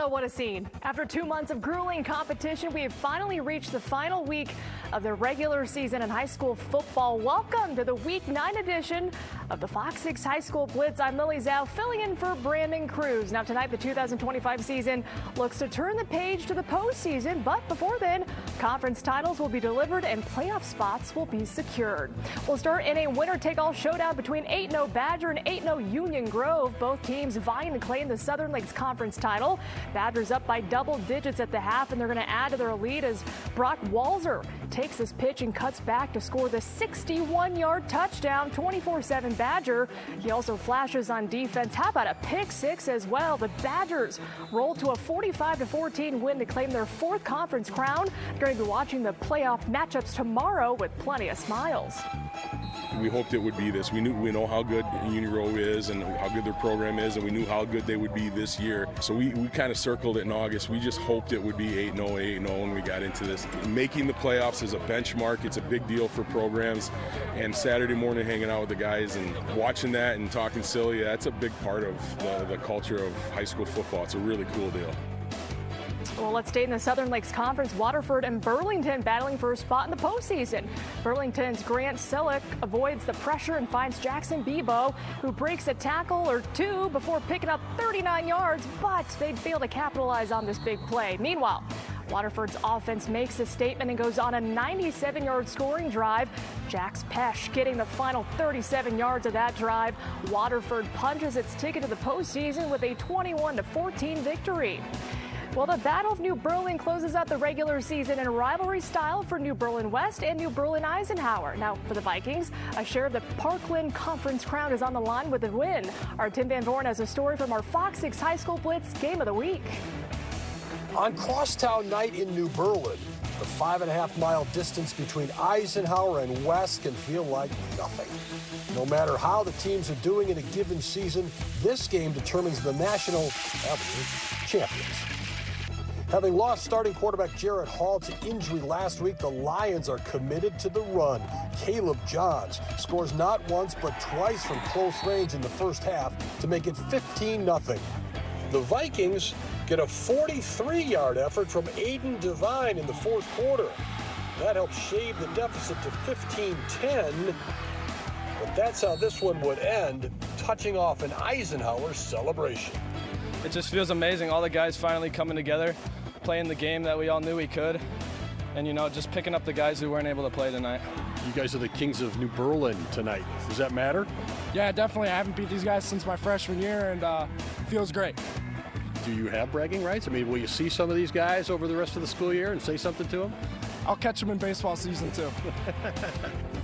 Oh, what a scene. After 2 months of grueling competition, we have finally reached the final week of the regular season in high school football. Welcome to the Week 9 edition of the FOX6 High School Blitz. I'm Lily Zhao, filling in for Brandon Cruz. Now tonight, the 2025 season looks to turn the page to the postseason, but before then, conference titles will be delivered and playoff spots will be secured. We'll start in a winner-take-all showdown between 8-0 Badger and 8-0 Union Grove. Both teams vying to claim the Southern Lakes Conference title. Badgers up by double digits at the half, and they're going to add to their lead as Brock Walzer takes this pitch and cuts back to score the 61-yard touchdown. 24-7 Badger. He also flashes on defense. How about a pick six as well? The Badgers roll to a 45-14 win to claim their fourth conference crown. They're going to be watching the playoff matchups tomorrow with plenty of smiles. We hoped it would be this. We know how good Union Grove is and how good their program is, and we knew how good they would be this year. So we kind of circled it in August. We just hoped it would be 8-0, 8-0 when we got into this. Making the playoffs is a benchmark. It's a big deal for programs. And Saturday morning hanging out with the guys and watching that and talking silly, that's a big part of the culture of high school football. It's a really cool deal. Well, let's stay in the Southern Lakes Conference. Waterford and Burlington battling for a spot in the postseason. Burlington's Grant Selleck avoids the pressure and finds Jackson Bebo, who breaks a tackle or two before picking up 39 yards, but they'd fail to capitalize on this big play. Meanwhile, Waterford's offense makes a statement and goes on a 97-yard scoring drive. Jax Pesh getting the final 37 yards of that drive. Waterford punches its ticket to the postseason with a 21-14 victory. Well, the Battle of New Berlin closes out the regular season in rivalry style for New Berlin West and New Berlin Eisenhower. Now, for the Vikings, a share of the Parkland Conference crown is on the line with a win. Our Tim Van Vorn has a story from our FOX6 High School Blitz Game of the Week. On Crosstown night in New Berlin, the 5.5-mile distance between Eisenhower and West can feel like nothing. No matter how the teams are doing in a given season, this game determines the national champions. Having lost starting quarterback Jarrett Hall to injury last week, the Lions are committed to the run. Caleb Johns scores not once but twice from close range in the first half to make it 15-0. The Vikings get a 43-yard effort from Aiden Devine in the fourth quarter. That helps shave the deficit to 15-10. But that's how this one would end, touching off an Eisenhower celebration. It just feels amazing. All the guys finally coming together, playing the game that we all knew we could, and, just picking up the guys who weren't able to play tonight. You guys are the kings of New Berlin tonight. Does that matter? Yeah, definitely. I haven't beat these guys since my freshman year, and feels great. Do you have bragging rights? I mean, will you see some of these guys over the rest of the school year and say something to them? I'll catch them in baseball season, too.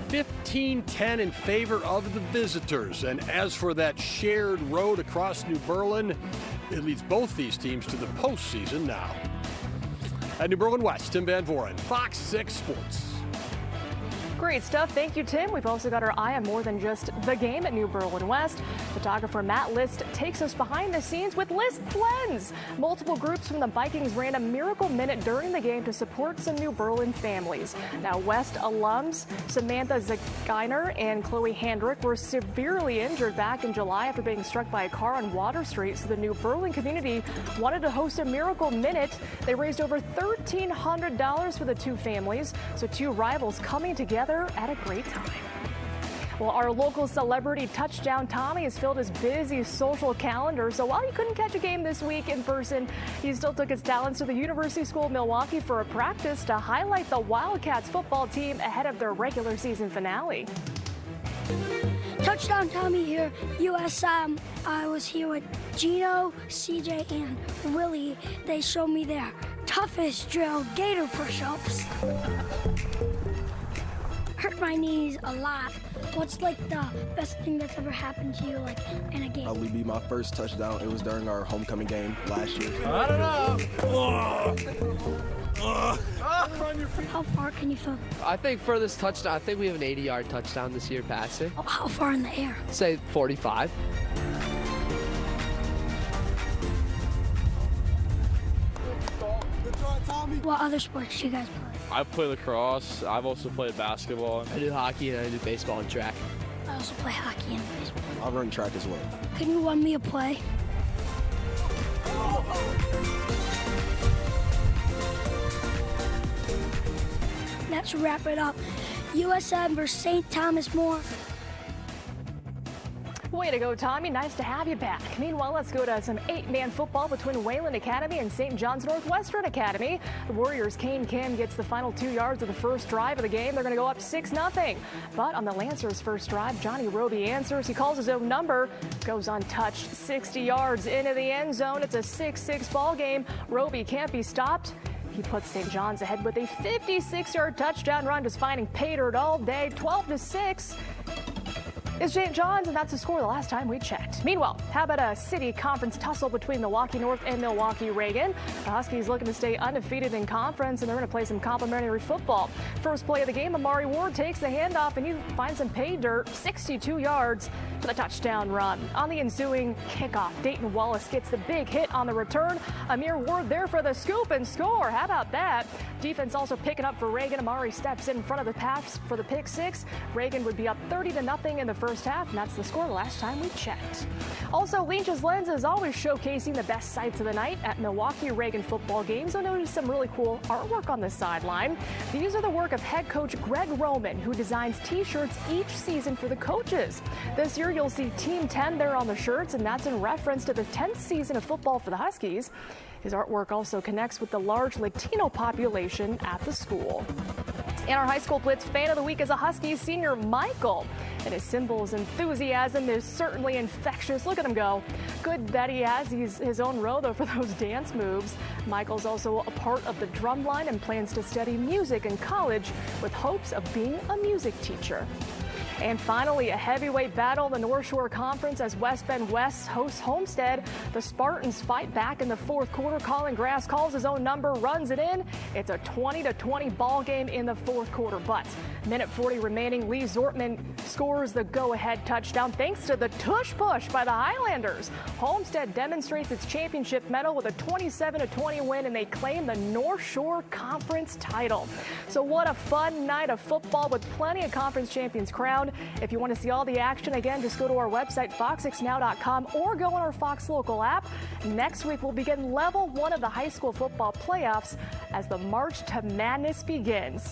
15-10 in favor of the visitors. And as for that shared road across New Berlin, it leads both these teams to the postseason now. At New Berlin West, Tim Van Vorn, Fox 6 Sports. Great stuff. Thank you, Tim. We've also got our eye on more than just the game at New Berlin West. Photographer Matt List takes us behind the scenes with List's Lens. Multiple groups from the Vikings ran a miracle minute during the game to support some New Berlin families. Now, West alums Samantha Zaginer and Chloe Handrick were severely injured back in July after being struck by a car on Water Street. So the New Berlin community wanted to host a miracle minute. They raised over $1,300 for the two families. So two rivals coming together at a great time. Well, our local celebrity Touchdown Tommy has filled his busy social calendar. So while he couldn't catch a game this week in person, he still took his talents to the University School of Milwaukee for a practice to highlight the Wildcats football team ahead of their regular season finale. Touchdown Tommy here, USM. I was here with Gino, CJ, and Willie. They showed me their toughest drill, gator push-ups. Hurt my knees a lot. What's the best thing that's ever happened to you in a game? Probably be my first touchdown. It was during our homecoming game last year. I don't know. How far can you throw? I think for this touchdown, I think we have an 80-yard touchdown this year passing. Oh, how far in the air? Say 45. What other sports do you guys play? I play lacrosse. I've also played basketball. I do hockey and I do baseball and track. I also play hockey and baseball. I run track as well. Can you run me a play? Let's wrap it up. USM versus St. Thomas More. Way to go, Tommy. Nice to have you back. Meanwhile, let's go to some 8-man football between Wayland Academy and St. John's Northwestern Academy. The Warriors' Kane Kim gets the final 2 yards of the first drive of the game. They're going to go up 6-0. But on the Lancers' first drive, Johnny Roby answers. He calls his own number, goes untouched 60 yards into the end zone. It's a 6-6 ball game. Roby can't be stopped. He puts St. John's ahead with a 56-yard touchdown run, just finding pay dirt all day. 12-6. Is St. John's, and that's the score the last time we checked. Meanwhile, how about a city conference tussle between Milwaukee North and Milwaukee Reagan? The Huskies looking to stay undefeated in conference, and they're going to play some complimentary football. First play of the game, Amari Ward takes the handoff, and he finds some pay dirt, 62 yards for the touchdown run. On the ensuing kickoff, Dayton Wallace gets the big hit on the return. Amir Ward there for the scoop and score. How about that? Defense also picking up for Reagan. Amari steps in front of the pass for the pick six. Reagan would be up 30-0 in the first half, and that's the score the last time we checked. Also, Lynch's Lens is always showcasing the best sights of the night at Milwaukee Reagan football games. You'll notice some really cool artwork on the sideline. These are the work of head coach Greg Roman, who designs t-shirts each season for the coaches. This year, you'll see Team 10 there on the shirts, and that's in reference to the 10th season of football for the Huskies. His artwork also connects with the large Latino population at the school. And our high school Blitz fan of the week is a Huskies senior, Michael. And his Symbols enthusiasm is certainly infectious. Look at him go. Good that he has his own row, though, for those dance moves. Michael's also a part of the drum line and plans to study music in college with hopes of being a music teacher. And finally, a heavyweight battle in the North Shore Conference as West Bend West hosts Homestead. The Spartans fight back in the fourth quarter. Colin Grass calls his own number, runs it in. It's a 20-20 ball game in the fourth quarter. But minute 40 remaining, Lee Zortman scores the go-ahead touchdown thanks to the tush push by the Highlanders. Homestead demonstrates its championship medal with a 27-20 win, and they claim the North Shore Conference title. So what a fun night of football with plenty of conference champions crowned. If you want to see all the action, again, just go to our website, fox6now.com, or go on our Fox Local app. Next week, we'll begin level 1 of the high school football playoffs as the March to Madness begins.